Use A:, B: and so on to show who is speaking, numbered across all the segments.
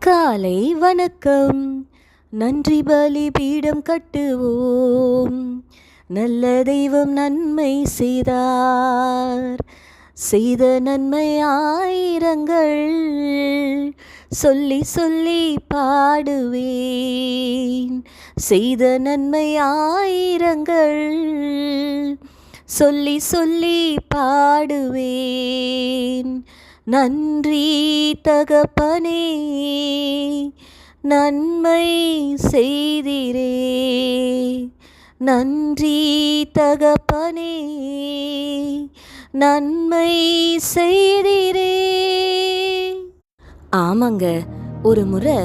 A: காலை வணக்கம். நன்றி பலி பீடம் கட்டுவோம். நல்ல தெய்வம் நன்மை செய்தார். செய்த நன்மை ஆயிரங்கள் சொல்லி சொல்லி பாடுவேன். செய்த நன்மை ஆயிரங்கள் சொல்லி சொல்லி பாடுவேன். நன்றி தகப்பனே, நன்மை செய்திரே. நன்றி தகப்பனே, நன்மை செய்திரே. ஆமாங்க, ஒரு முறை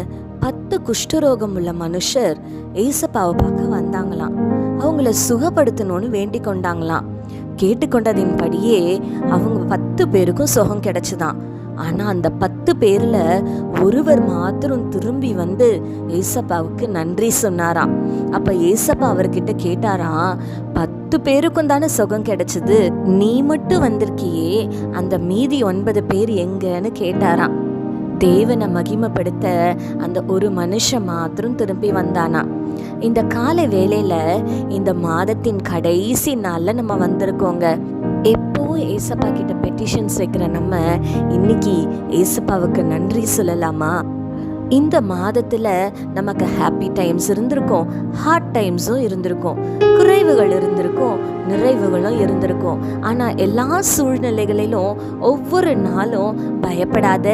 A: 10 குஷ்டரோகம் உள்ள மனுஷர் ஏசப்பாவை பார்க்க வந்தாங்களாம். அவங்கள சுகப்படுத்தணும்னு வேண்டிக் கொண்டாங்களாம். கேட்டுக்கொண்டதின்படியே அவங்க 10 பேருக்கும் சுகம் கிடைச்சுதான். ஆனா அந்த 10 பேர்ல ஒருவர் மாத்திரம் திரும்பி வந்து ஏசப்பாவுக்கு நன்றி சொன்னாராம். அப்ப ஏசப்பா அவர்கிட்ட கேட்டாராம், 10 பேருக்கும் தானே சுகம் கிடைச்சது, நீ மட்டும் வந்திருக்கியே, அந்த மீதி 9 பேர் எங்கன்னு கேட்டாராம். தேவனை மகிமைப்படுத்த அந்த ஒரு மனுஷன் மாத்திரம் திரும்பி வந்தானா. இந்த காலை வேளையில இந்த மாதத்தின் கடைசி நாள்ல நம்ம வந்திருக்கோங்க. எப்பவும் ஏசப்பா கிட்ட பெட்டிஷன்ஸ் வைக்கிற நம்ம இன்னைக்கு ஏசப்பாவுக்கு நன்றி சொல்லலாமா? இந்த மாதத்துல நமக்கு ஹாப்பி டைம்ஸ் இருந்திருக்கும், ஹார்ட் டைம்ஸும் இருந்திருக்கும், குறைவுகள் இருந்திருக்கும், நிறைவுகளும் இருந்திருக்கும். ஆனா எல்லா சூழ்நிலைகளிலும் ஒவ்வொரு நாளும் பயப்படாத,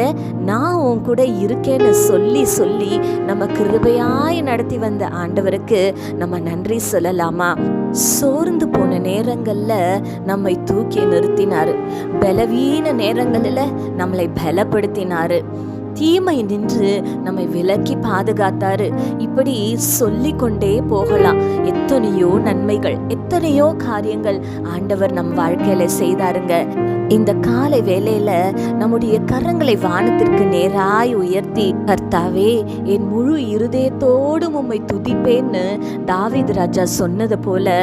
A: நான் உன் கூட இருக்கேன்னு சொல்லி சொல்லி நம்ம கிருபையாய் நடத்தி வந்த ஆண்டவருக்கு நம்ம நன்றி சொல்லலாமா? சோர்ந்து போன நேரங்கள்ல நம்மை தூக்கி நிறுத்தினாரு. பலவீன நேரங்களில் நம்மளை பலப்படுத்தினாரு. தீமை நின்று நம்மை விலக்கி பாதுகாத்தாரு. இப்படி சொல்லி கொண்டே போகலாம். எத்தனையோ நன்மைகள், எத்தனையோ காரியங்கள் ஆண்டவர் நம் வாழ்க்கையில செய்தாருங்க. இந்த காலை வேளையில நம்முடைய கரங்களை வானத்திற்கு நேராய் உயர்த்தி, கர்த்தாவே என் முழு இருதயத்தோடும் உம்மை துதிப்பேன்னு தாவீது ராஜா சொன்னது போல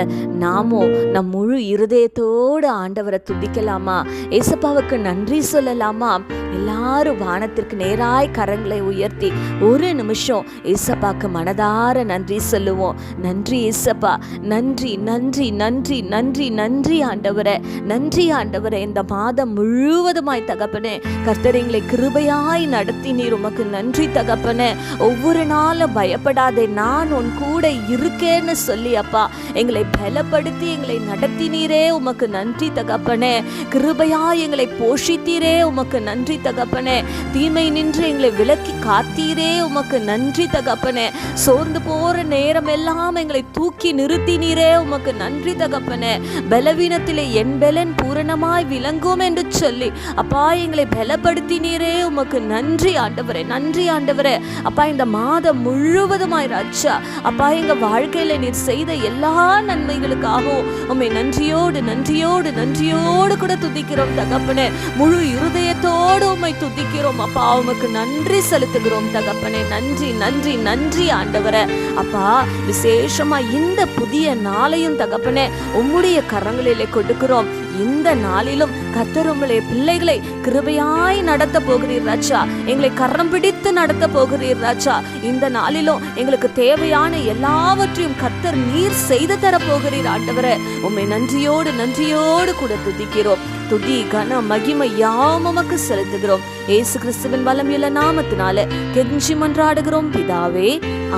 A: நாமும் நம் முழு இருதயத்தோடு ஆண்டவரை துதிக்கலாமா? ஏசப்பாவுக்கு நன்றி சொல்லலாமா? எல்லாரும் வானத்திற்கு நேராய் கரங்களை உயர்த்தி ஒரு நிமிஷம் ஏசப்பாக்கு மனதார நன்றி சொல்லுவோம். நன்றி ஏசப்பா, நன்றி நன்றி நன்றி நன்றி நன்றி ஆண்டவரே, நன்றி ஆண்டவரே. இந்த மாதம் முழுவதுமாய் தகப்பனே, கர்த்தர் எங்களை கிருபையாய் நடத்தினீர், உமக்கு நன்றி தகப்பனே. ஒவ்வொரு நாளும் பயப்படாதே, நான் உன் கூட இருக்கேன்னு சொல்லி அப்பா எங்களை பலப்படுத்தி எங்களை நடத்தினீரே, உமக்கு நன்றி தகப்பனே. கிருபையாய் எங்களை போஷித்தீரே, உமக்கு நன்றி தகப்பனே. தீமை நின்று எங்களை விலக்கி காத்தீரே, உமக்கு நன்றி தகப்பனே. சோர்ந்து போற நேரம் எல்லாம் எங்களை தூக்கி நிறுத்தினீரே, உமக்கு நன்றி தகப்பனே. பலவீனத்திலே என் பலன் பூரணமாய் விளங்கும் என்று சொல்லி அப்பா எங்களை பலப்படுத்தினீரே, உமக்கு நன்றி ஆண்டவரே, நன்றி ஆண்டவரே. அப்பா இந்த மாதம் முழுவதுமாய் ராஜா அப்பா எங்க வாழ்க்கையில நீர் செய்த எல்லா நன்மைகளுக்காகவும் உம்மை நன்றியோடு நன்றியோடு நன்றியோடு கூட துதிக்கிறோம் தகப்பனே. முழு இருதயத்தோடு உம்மை துதிக்கிறோம் அப்பா, உமக்கு நன்றி செலுத்துகிறோம் தகப்பனே. நன்றி நன்றி நன்றி ஆண்டவரே. அப்பா விசேஷமா இந்த புதிய நாளையும் தகப்பனே உம்முடைய கரங்களிலே கொடுக்கிறோம். இந்த நாளிலும் கர்த்தர் உம்முடைய பிள்ளைகளை கிருபையாய் நடத்த போகிறீர் ராஜா, எங்களை கரம் பிடித்து நடத்த போகிறீர் ராஜா. இந்த நாளிலும் எங்களுக்கு தேவையான எல்லாவற்றையும் கர்த்தர் நீர் செய்து தர போகிறீர் ஆண்டவரே. உம்மை நன்றியோடு நன்றியோடு கூட துதிக்கிறோம். துதி கன மகிமை யாவும் உமக்கு செலுத்துகிறோம். இயேசு கிறிஸ்துவின் வல்லமையுள்ள நாமத்தினால கெஞ்சி மன்றாடுகிறோம் பிதாவே,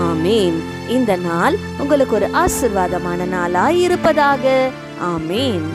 A: ஆமேன். இந்த நாள் உங்களுக்கு ஒரு ஆசீர்வாதமான நாளாய் இருப்பதாக. ஆமேன்.